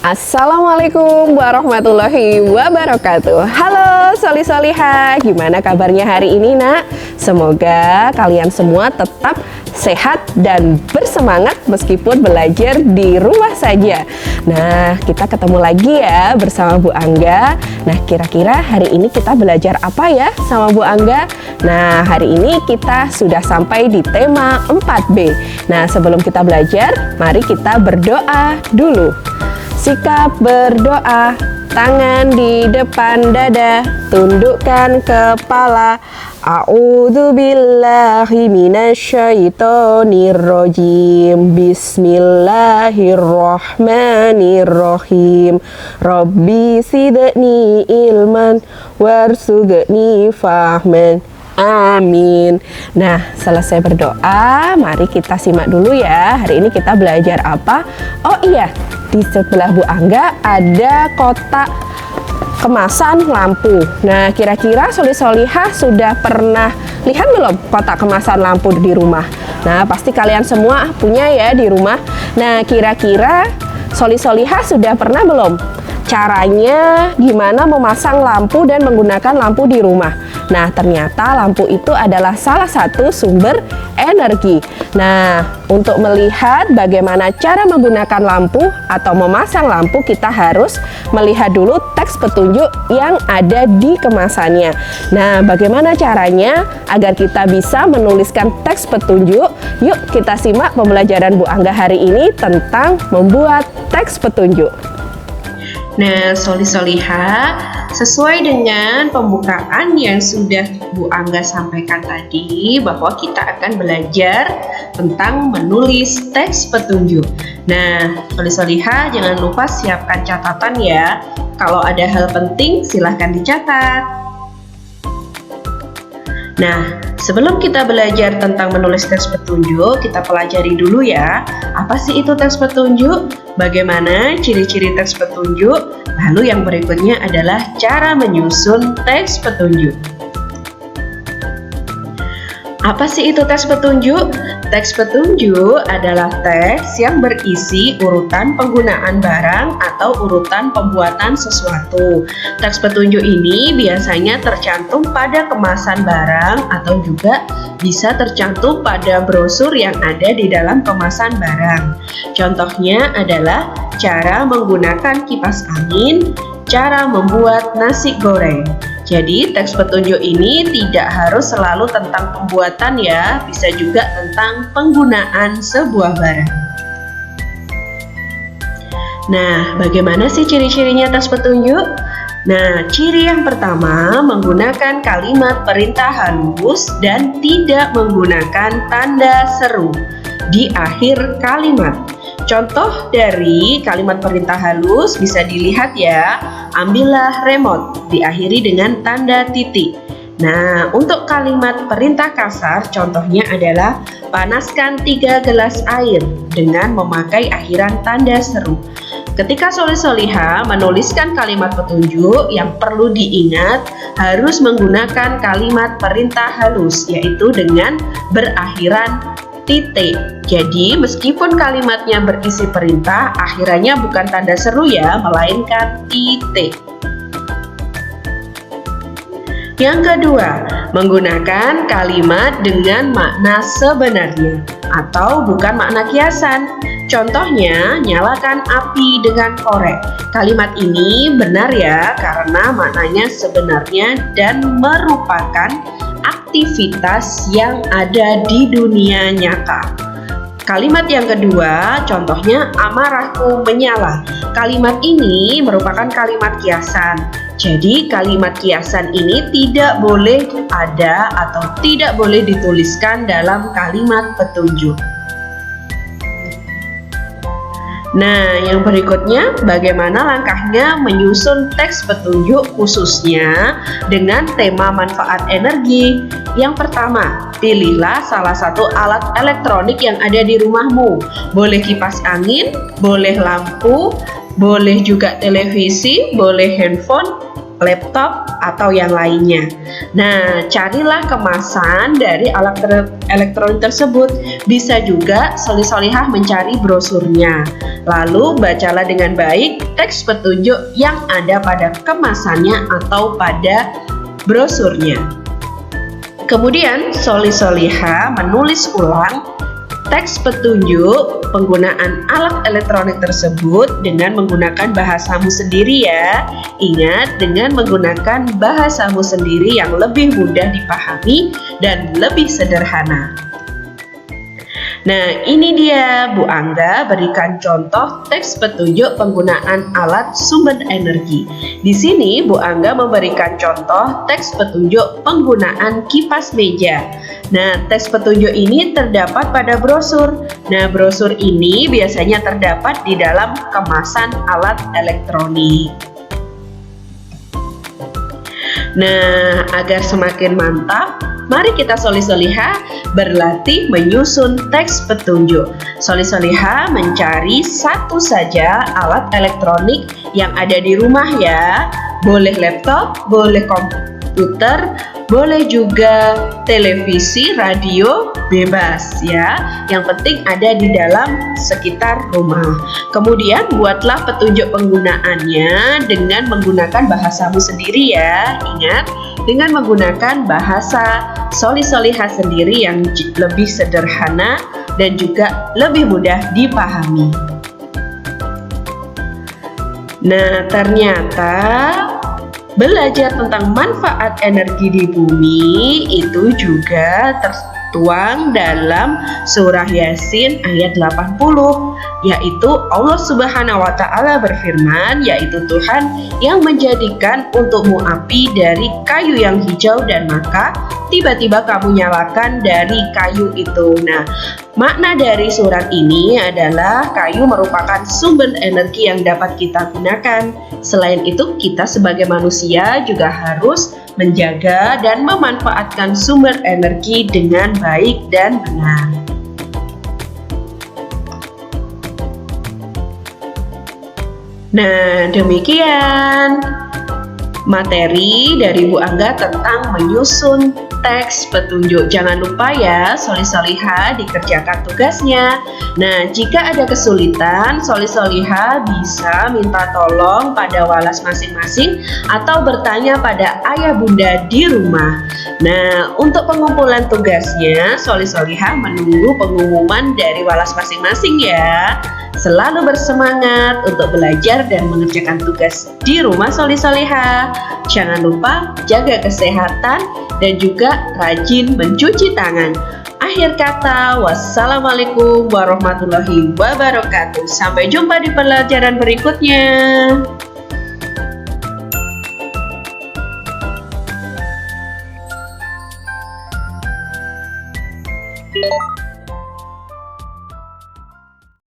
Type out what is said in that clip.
Assalamualaikum warahmatullahi wabarakatuh. Halo Soli-Soliha, gimana kabarnya hari ini nak? Semoga kalian semua tetap sehat dan bersemangat meskipun belajar di rumah saja. Nah, kita ketemu lagi ya bersama Bu Angga. Nah, kira-kira hari ini kita belajar apa ya sama Bu Angga? Nah, hari ini kita sudah sampai di tema 4B. Nah, sebelum kita belajar, mari kita berdoa dulu. Sikap berdoa, tangan di depan dada, tundukkan kepala. A'udzubillahi minasyaitonirrajim. Bismillahirrahmanirrahim. Rabbi zidni ilman warzuqni fahman. Amin. Nah, selesai berdoa, mari kita simak dulu ya. Hari ini kita belajar apa? Oh iya, di sebelah Bu Angga ada kotak kemasan lampu. Nah, kira-kira Soli-Solihah sudah pernah lihat belum kotak kemasan lampu di rumah? Nah, pasti kalian semua punya ya di rumah. Nah, kira-kira Soli-Solihah sudah pernah belum? Caranya gimana memasang lampu dan menggunakan lampu di rumah? Nah, ternyata lampu itu adalah salah satu sumber energi. Nah, untuk melihat bagaimana cara menggunakan lampu atau memasang lampu, kita harus melihat dulu teks petunjuk yang ada di kemasannya. Nah, bagaimana caranya agar kita bisa menuliskan teks petunjuk? Yuk kita simak pembelajaran Bu Angga hari ini tentang membuat teks petunjuk. Nah, Soli-Solihah, sesuai dengan pembukaan yang sudah Bu Angga sampaikan tadi, bahwa kita akan belajar tentang menulis teks petunjuk. Nah, Soli-Solihah jangan lupa siapkan catatan ya. Kalau ada hal penting silahkan dicatat. Nah, sebelum kita belajar tentang menulis teks petunjuk, kita pelajari dulu ya, apa sih itu teks petunjuk? Bagaimana ciri-ciri teks petunjuk? Lalu yang berikutnya adalah cara menyusun teks petunjuk. Apa sih itu teks petunjuk? Teks petunjuk adalah teks yang berisi urutan penggunaan barang atau urutan pembuatan sesuatu. Teks petunjuk ini biasanya tercantum pada kemasan barang atau juga bisa tercantum pada brosur yang ada di dalam kemasan barang. Contohnya adalah cara menggunakan kipas angin, cara membuat nasi goreng. Jadi teks petunjuk ini tidak harus selalu tentang pembuatan ya, bisa juga tentang penggunaan sebuah barang. Nah, bagaimana sih ciri-cirinya teks petunjuk? Nah, ciri yang pertama menggunakan kalimat perintah halus dan tidak menggunakan tanda seru di akhir kalimat. Contoh dari kalimat perintah halus bisa dilihat ya. Ambillah remote, diakhiri dengan tanda titik. Nah, untuk kalimat perintah kasar, contohnya adalah panaskan 3 gelas air dengan memakai akhiran tanda seru. Ketika Soli-Solihah menuliskan kalimat petunjuk, yang perlu diingat harus menggunakan kalimat perintah halus, yaitu dengan berakhiran titik. Jadi meskipun kalimatnya berisi perintah, akhirannya bukan tanda seru ya, melainkan titik. Yang kedua, menggunakan kalimat dengan makna sebenarnya atau bukan makna kiasan. Contohnya, nyalakan api dengan korek. Kalimat ini benar ya, karena maknanya sebenarnya dan merupakan aktivitas yang ada di dunia nyata. Kalimat yang kedua, contohnya amarahku menyala. Kalimat ini merupakan kalimat kiasan. Jadi kalimat kiasan ini tidak boleh ada atau tidak boleh dituliskan dalam kalimat petunjuk. Nah, yang berikutnya, bagaimana langkahnya menyusun teks petunjuk khususnya dengan tema manfaat energi? Yang pertama, pilihlah salah satu alat elektronik yang ada di rumahmu. Boleh kipas angin, boleh lampu, boleh juga televisi, boleh handphone, laptop, atau yang lainnya. Nah, carilah kemasan dari alat elektronik tersebut. Bisa juga solih-solihah mencari brosurnya. Lalu bacalah dengan baik teks petunjuk yang ada pada kemasannya atau pada brosurnya. Kemudian solih-solihah menulis ulang teks petunjuk penggunaan alat elektronik tersebut dengan menggunakan bahasamu sendiri ya. Ingat, dengan menggunakan bahasamu sendiri yang lebih mudah dipahami dan lebih sederhana. Nah, ini dia Bu Angga berikan contoh teks petunjuk penggunaan alat sumber energi. Di sini Bu Angga memberikan contoh teks petunjuk penggunaan kipas meja. Nah, teks petunjuk ini terdapat pada brosur. Nah, brosur ini biasanya terdapat di dalam kemasan alat elektronik. Nah, agar semakin mantap, mari kita solih-solihah berlatih menyusun teks petunjuk. Solih-solihah mencari satu saja alat elektronik yang ada di rumah ya. Boleh laptop, boleh komputer, boleh juga televisi, radio, bebas ya. Yang penting ada di dalam sekitar rumah. Kemudian buatlah petunjuk penggunaannya dengan menggunakan bahasamu sendiri ya. Ingat, dengan menggunakan bahasa solih-solihah sendiri yang lebih sederhana dan juga lebih mudah dipahami. Nah, ternyata belajar tentang manfaat energi di bumi itu juga tertuang dalam surah Yasin ayat 80, yaitu Allah Subhanahu wa Ta'ala berfirman, yaitu Tuhan yang menjadikan untukmu api dari kayu yang hijau dan maka tiba-tiba kamu nyalakan dari kayu itu. Nah, makna dari surat ini adalah kayu merupakan sumber energi yang dapat kita gunakan. Selain itu, kita sebagai manusia juga harus menjaga dan memanfaatkan sumber energi dengan baik dan benar. Nah, demikian materi dari Bu Angga tentang menyusun teks petunjuk. Jangan lupa ya, solih-solihah dikerjakan tugasnya. Nah, jika ada kesulitan, solih-solihah bisa minta tolong pada walas masing-masing atau bertanya pada ayah bunda di rumah. Nah, untuk pengumpulan tugasnya, solih-solihah menunggu pengumuman dari walas masing-masing ya. Selalu bersemangat untuk belajar dan mengerjakan tugas di rumah solih-solihah. Jangan lupa jaga kesehatan dan juga rajin mencuci tangan. Akhir kata, wassalamualaikum warahmatullahi wabarakatuh. Sampai jumpa di pelajaran berikutnya.